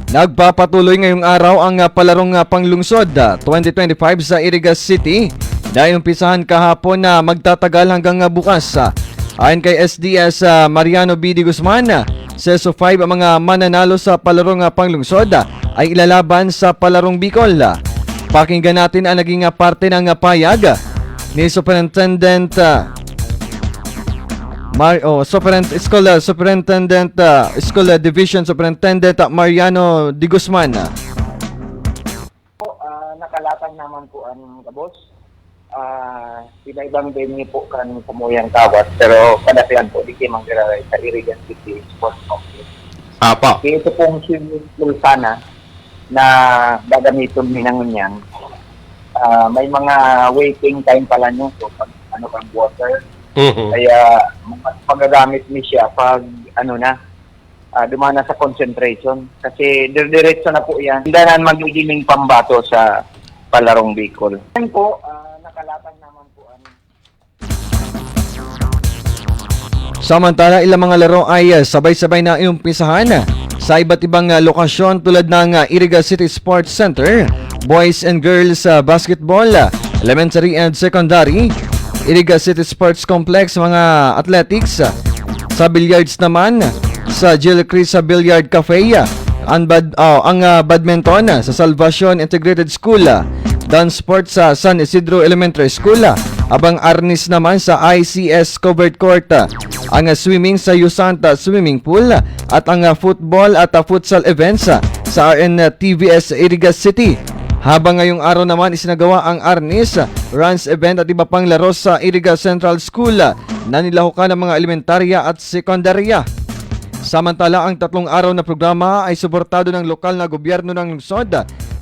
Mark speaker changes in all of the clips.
Speaker 1: Nagpapatuloy ngayong araw ang palarong panglungsod 2025 sa Irigas City dahil umpisahan kahapon na magtatagal hanggang bukas. Ayon kay SDS Mariano B. D. Guzman, seso 5 ang mga mananalo sa palarong panglungsod ay ilalaban sa palarong Bicol. Pakinggan natin ang naging parte ng payag ni Superintendent School Division Superintendent Mariano D. Guzman.
Speaker 2: Nakalatag naman po ang kabos. Iba-ibang venue po kan kumuyang kawat, pero kadasihan po di kimang kiraray sa Irigas City Sports Complex.
Speaker 3: Apa.
Speaker 2: Ito pong swimming pool sana na gagamitin ninangon yan. May mga waiting time pala nyo, so pag kang water. Kaya magagamit ni siya pag dumana sa concentration. Kasi diretso na po yan. Hindi na magiging pambato sa palarong Bicol. Yan po, nakalatag naman po.
Speaker 1: Samantala, ilang mga laro ay sabay-sabay na iumpisahan sa iba't ibang lokasyon tulad ng Irigas City Sports Center, Boys and Girls Basketball, Elementary and Secondary, Irigas City Sports Complex, mga athletics, sa billiards naman, sa Jill Chris Billiard Cafe, ang badminton sa Salvacion Integrated School, dance sports sa San Isidro Elementary School, abang arnis naman sa ICS Covered Court, ang swimming sa Yusanta Swimming Pool, at ang football at futsal events sa RNTVS Irigas City. Habang ngayong araw naman isinagawa ang Arnis, Runs event at iba pang laro sa Irigas Central School na nilahukan ng mga elementarya at sekundarya. Samantala, ang 3 araw na programa ay suportado ng lokal na gobyerno ng lungsod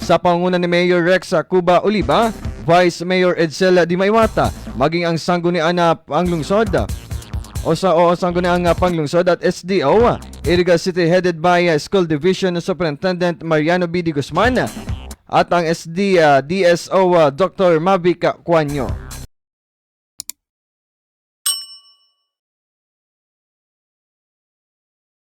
Speaker 1: sa pangunguna ni Mayor Rex Cuba Oliva, Vice Mayor Edsel Di Maywata, maging ang sanggunian na panglungsod sangguniang panglungsod at SDO Irigas City headed by School Division Superintendent Mariano B. D. Guzman at ang DSO Dr. Mavic Cuanyo.